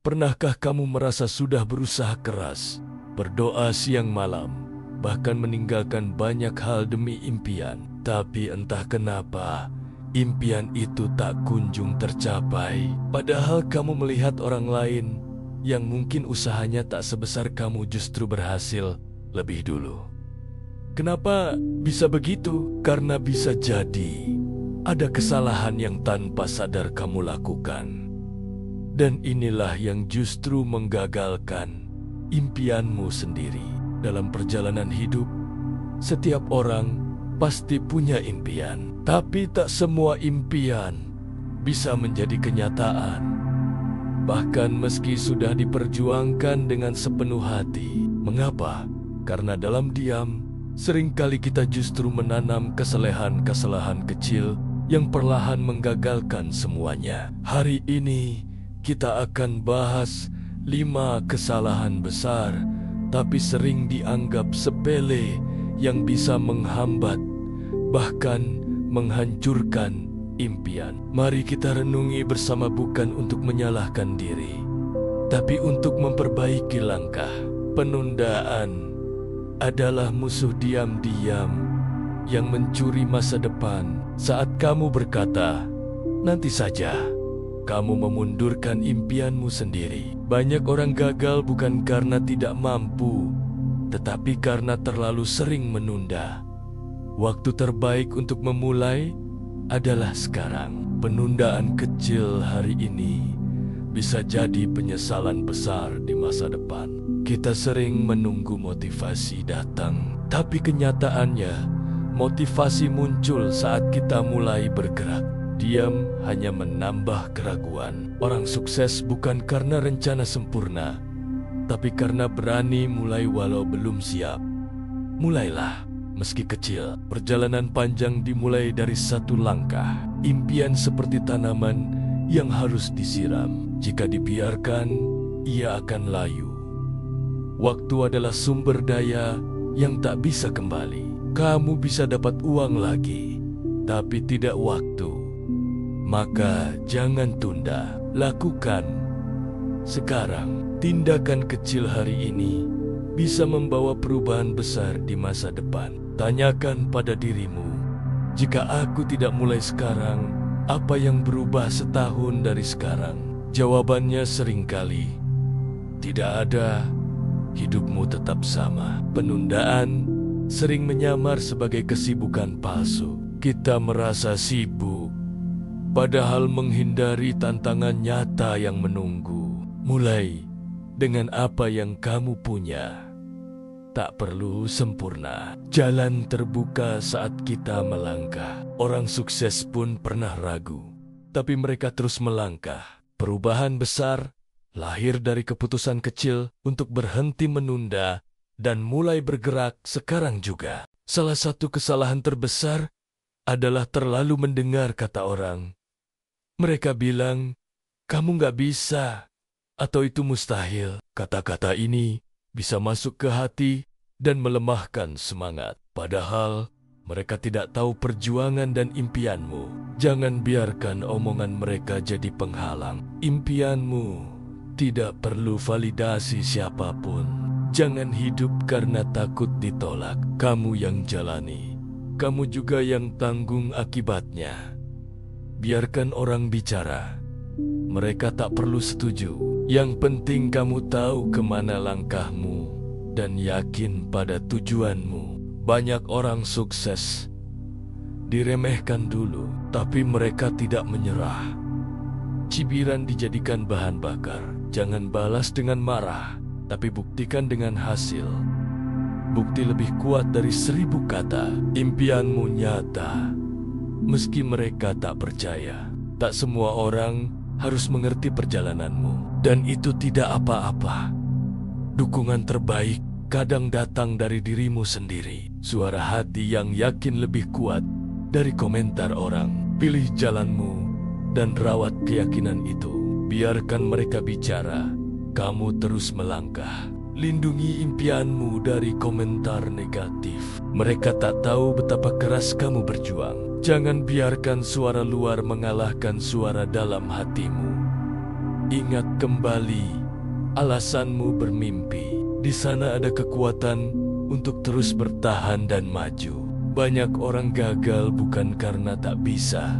Pernahkah kamu merasa sudah berusaha keras, berdoa siang malam, bahkan meninggalkan banyak hal demi impian, tapi entah kenapa impian itu tak kunjung tercapai? Padahal kamu melihat orang lain yang mungkin usahanya tak sebesar kamu justru berhasil lebih dulu. Kenapa bisa begitu? Karena bisa jadi ada kesalahan yang tanpa sadar kamu lakukan. Dan inilah yang justru menggagalkan impianmu sendiri. Dalam perjalanan hidup, setiap orang pasti punya impian. Tapi tak semua impian bisa menjadi kenyataan. Bahkan meski sudah diperjuangkan dengan sepenuh hati. Mengapa? Karena dalam diam, seringkali kita justru menanam kesalahan-kesalahan kecil yang perlahan menggagalkan semuanya. Hari ini kita akan bahas 5 kesalahan besar tapi sering dianggap sepele yang bisa menghambat, bahkan menghancurkan impian. Mari kita renungi bersama, bukan untuk menyalahkan diri, tapi untuk memperbaiki langkah. Penundaan adalah musuh diam-diam yang mencuri masa depan. Saat kamu berkata, "Nanti saja," kamu memundurkan impianmu sendiri. Banyak orang gagal bukan karena tidak mampu, tetapi karena terlalu sering menunda. Waktu terbaik untuk memulai adalah sekarang. Penundaan kecil hari ini bisa jadi penyesalan besar di masa depan. Kita sering menunggu motivasi datang, tapi kenyataannya motivasi muncul saat kita mulai bergerak. Diam hanya menambah keraguan. Orang sukses bukan karena rencana sempurna, tapi karena berani mulai walau belum siap. Mulailah, meski kecil. Perjalanan panjang dimulai dari satu langkah. Impian seperti tanaman yang harus disiram. Jika dibiarkan, ia akan layu. Waktu adalah sumber daya yang tak bisa kembali. Kamu bisa dapat uang lagi, tapi tidak waktu. Maka jangan tunda, lakukan sekarang. Tindakan kecil hari ini bisa membawa perubahan besar di masa depan. Tanyakan pada dirimu, jika aku tidak mulai sekarang, apa yang berubah setahun dari sekarang? Jawabannya seringkali tidak ada. Hidupmu tetap sama. Penundaan sering menyamar sebagai kesibukan palsu. Kita merasa sibuk, padahal menghindari tantangan nyata yang menunggu. Mulai dengan apa yang kamu punya. Tak perlu sempurna. Jalan terbuka saat kita melangkah. Orang sukses pun pernah ragu, tapi mereka terus melangkah. Perubahan besar lahir dari keputusan kecil untuk berhenti menunda dan mulai bergerak sekarang juga. Salah satu kesalahan terbesar adalah terlalu mendengar kata orang. Mereka bilang, "Kamu nggak bisa," atau "itu mustahil." Kata-kata ini bisa masuk ke hati dan melemahkan semangat. Padahal mereka tidak tahu perjuangan dan impianmu. Jangan biarkan omongan mereka jadi penghalang. Impianmu tidak perlu validasi siapapun. Jangan hidup karena takut ditolak. Kamu yang jalani, kamu juga yang tanggung akibatnya. Biarkan orang bicara. Mereka tak perlu setuju. Yang penting kamu tahu kemana langkahmu dan yakin pada tujuanmu. Banyak orang sukses diremehkan dulu, tapi mereka tidak menyerah. Cibiran dijadikan bahan bakar. Jangan balas dengan marah, tapi buktikan dengan hasil. Bukti lebih kuat dari 1000 kata. Impianmu nyata, meski mereka tak percaya. Tak semua orang harus mengerti perjalananmu, dan itu tidak apa-apa. Dukungan terbaik kadang datang dari dirimu sendiri. Suara hati yang yakin lebih kuat dari komentar orang. Pilih jalanmu dan rawat keyakinan itu. Biarkan mereka bicara, kamu terus melangkah. Lindungi impianmu dari komentar negatif. Mereka tak tahu betapa keras kamu berjuang. Jangan biarkan suara luar mengalahkan suara dalam hatimu. Ingat kembali alasanmu bermimpi. Di sana ada kekuatan untuk terus bertahan dan maju. Banyak orang gagal bukan karena tak bisa,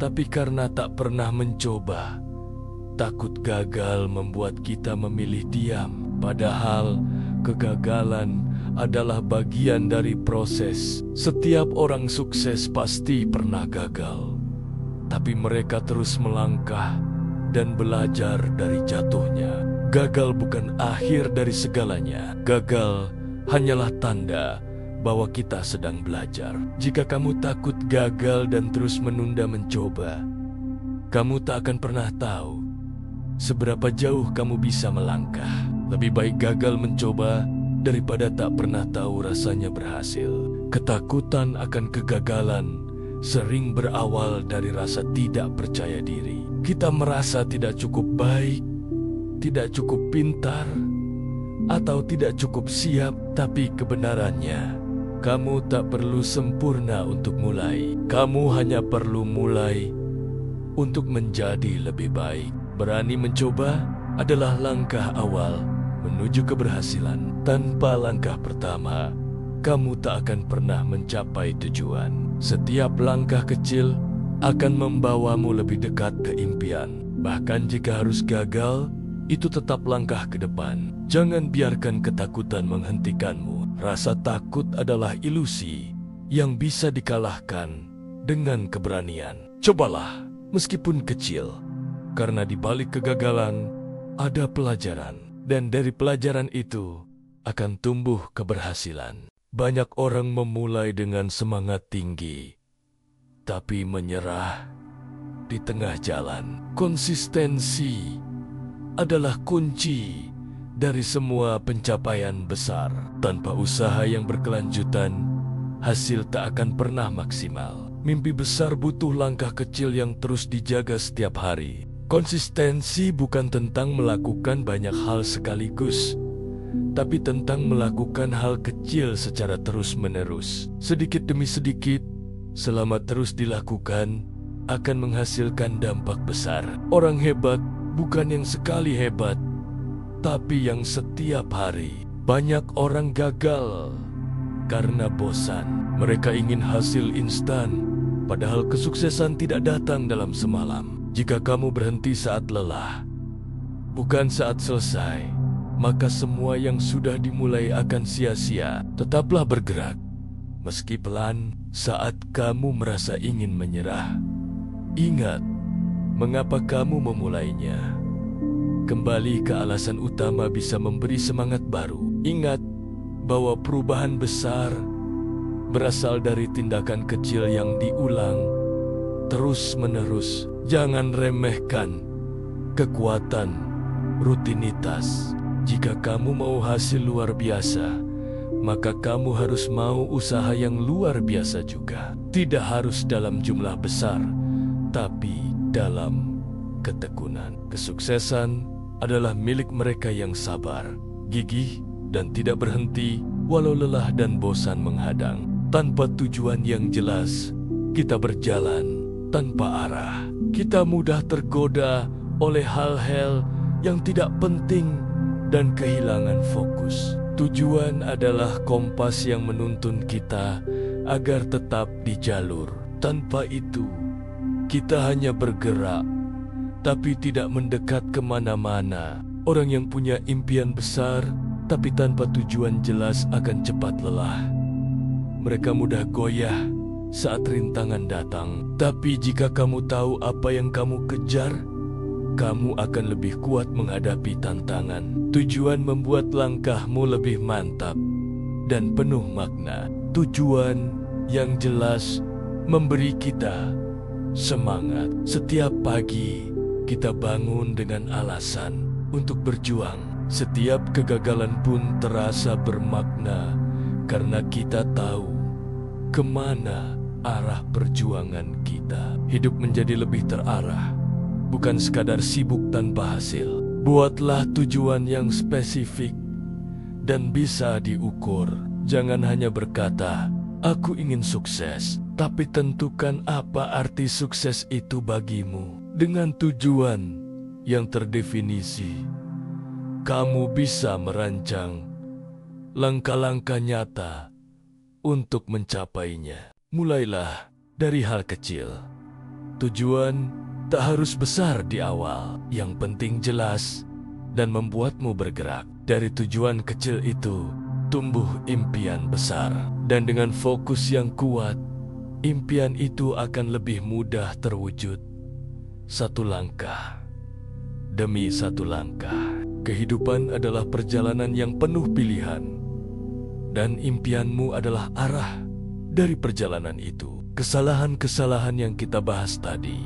tapi karena tak pernah mencoba. Takut gagal membuat kita memilih diam, padahal kegagalan adalah bagian dari proses. Setiap orang sukses pasti pernah gagal, tapi mereka terus melangkah dan belajar dari jatuhnya. Gagal bukan akhir dari segalanya. Gagal hanyalah tanda bahwa kita sedang belajar. Jika kamu takut gagal dan terus menunda mencoba, kamu tak akan pernah tahu seberapa jauh kamu bisa melangkah. Lebih baik gagal mencoba daripada tak pernah tahu rasanya berhasil. Ketakutan akan kegagalan sering berawal dari rasa tidak percaya diri. Kita merasa tidak cukup baik, tidak cukup pintar, atau tidak cukup siap. Tapi kebenarannya, kamu tak perlu sempurna untuk mulai. Kamu hanya perlu mulai untuk menjadi lebih baik. Berani mencoba adalah langkah awal menuju keberhasilan. Tanpa langkah pertama, kamu tak akan pernah mencapai tujuan. Setiap langkah kecil akan membawamu lebih dekat ke impian. Bahkan jika harus gagal, itu tetap langkah ke depan. Jangan biarkan ketakutan menghentikanmu. Rasa takut adalah ilusi yang bisa dikalahkan dengan keberanian. Cobalah, meskipun kecil, karena di balik kegagalan ada pelajaran, dan dari pelajaran itu akan tumbuh keberhasilan. Banyak orang memulai dengan semangat tinggi, tapi menyerah di tengah jalan. Konsistensi adalah kunci dari semua pencapaian besar. Tanpa usaha yang berkelanjutan, hasil tak akan pernah maksimal. Mimpi besar butuh langkah kecil yang terus dijaga setiap hari. Konsistensi bukan tentang melakukan banyak hal sekaligus, tapi tentang melakukan hal kecil secara terus-menerus. Sedikit demi sedikit, selama terus dilakukan, akan menghasilkan dampak besar. Orang hebat bukan yang sekali hebat, tapi yang setiap hari. Banyak orang gagal karena bosan. Mereka ingin hasil instan, padahal kesuksesan tidak datang dalam semalam. Jika kamu berhenti saat lelah, bukan saat selesai, maka semua yang sudah dimulai akan sia-sia. Tetaplah bergerak, meski pelan, saat kamu merasa ingin menyerah. Ingat, mengapa kamu memulainya. Kembali ke alasan utama bisa memberi semangat baru. Ingat bahwa perubahan besar berasal dari tindakan kecil yang diulang terus-menerus. Jangan remehkan kekuatan rutinitas. Jika kamu mau hasil luar biasa, maka kamu harus mau usaha yang luar biasa juga. Tidak harus dalam jumlah besar, tapi dalam ketekunan. Kesuksesan adalah milik mereka yang sabar, gigih, dan tidak berhenti walau lelah dan bosan menghadang. Tanpa tujuan yang jelas, kita berjalan tanpa arah. Kita mudah tergoda oleh hal-hal yang tidak penting dan kehilangan fokus. Tujuan adalah kompas yang menuntun kita agar tetap di jalur. Tanpa itu, kita hanya bergerak, tapi tidak mendekat kemana-mana. Orang yang punya impian besar, tapi tanpa tujuan jelas akan cepat lelah. Mereka mudah goyah saat rintangan datang. Tapi jika kamu tahu apa yang kamu kejar, kamu akan lebih kuat menghadapi tantangan. Tujuan membuat langkahmu lebih mantap dan penuh makna. Tujuan yang jelas memberi kita semangat. Setiap pagi kita bangun dengan alasan untuk berjuang. Setiap kegagalan pun terasa bermakna karena kita tahu kemana arah perjuangan kita. Hidup menjadi lebih terarah, bukan sekadar sibuk tanpa hasil. Buatlah tujuan yang spesifik dan bisa diukur. Jangan hanya berkata, "Aku ingin sukses," tapi tentukan apa arti sukses itu bagimu. Dengan tujuan, yang terdefinisi, kamu bisa merancang langkah-langkah nyata untuk mencapainya. Mulailah dari hal kecil. Tujuan tak harus besar di awal, yang penting jelas dan membuatmu bergerak. Dari tujuan kecil itu, tumbuh impian besar. Dan dengan fokus yang kuat, impian itu akan lebih mudah terwujud. Satu langkah demi satu langkah. Kehidupan adalah perjalanan yang penuh pilihan. Dan impianmu adalah arah dari perjalanan itu. Kesalahan-kesalahan yang kita bahas tadi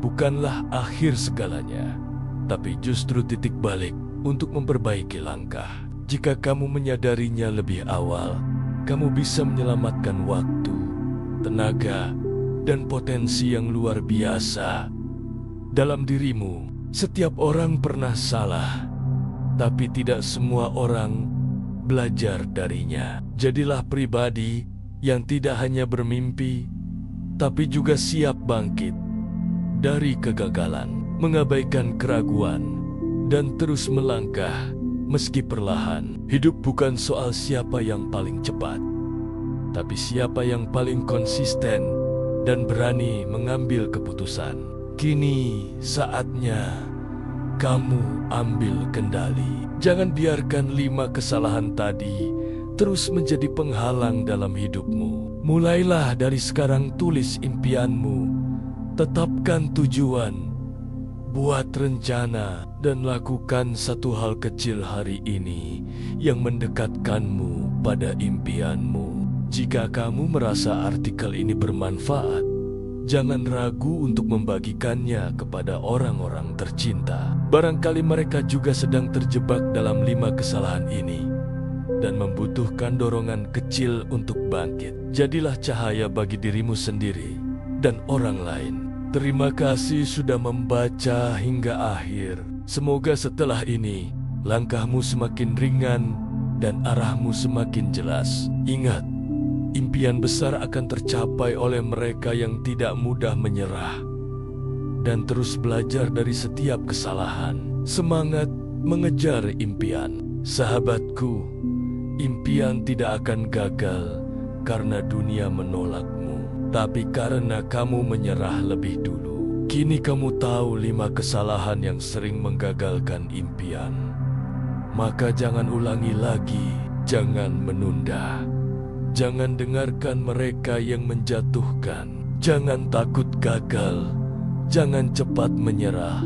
bukanlah akhir segalanya, tapi justru titik balik untuk memperbaiki langkah. Jika kamu menyadarinya lebih awal, kamu bisa menyelamatkan waktu, tenaga, dan potensi yang luar biasa dalam dirimu. Setiap orang pernah salah, tapi tidak semua orang belajar darinya. Jadilah pribadi yang tidak hanya bermimpi, tapi juga siap bangkit dari kegagalan, mengabaikan keraguan, dan terus melangkah meski perlahan. Hidup bukan soal siapa yang paling cepat, tapi siapa yang paling konsisten dan berani mengambil keputusan. Kini saatnya kamu ambil kendali. Jangan biarkan 5 kesalahan tadi terus menjadi penghalang dalam hidupmu. Mulailah dari sekarang, tulis impianmu, tetapkan tujuan, buat rencana, dan lakukan satu hal kecil hari ini yang mendekatkanmu pada impianmu. Jika kamu merasa artikel ini bermanfaat, jangan ragu untuk membagikannya kepada orang-orang tercinta. Barangkali mereka juga sedang terjebak dalam 5 kesalahan ini dan membutuhkan dorongan kecil untuk bangkit. Jadilah cahaya bagi dirimu sendiri dan orang lain. Terima kasih sudah membaca hingga akhir. Semoga setelah ini langkahmu semakin ringan dan arahmu semakin jelas. Ingat, impian besar akan tercapai oleh mereka yang tidak mudah menyerah dan terus belajar dari setiap kesalahan. Semangat mengejar impian. Sahabatku, impian tidak akan gagal karena dunia menolakmu, tapi karena kamu menyerah lebih dulu. Kini kamu tahu 5 kesalahan yang sering menggagalkan impian. Maka jangan ulangi lagi, jangan menunda. Jangan dengarkan mereka yang menjatuhkan. Jangan takut gagal. Jangan cepat menyerah.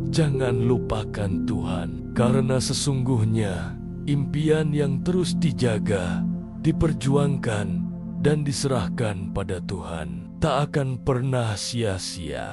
Jangan lupakan Tuhan. Karena sesungguhnya impian yang terus dijaga, diperjuangkan, dan diserahkan pada Tuhan tak akan pernah sia-sia.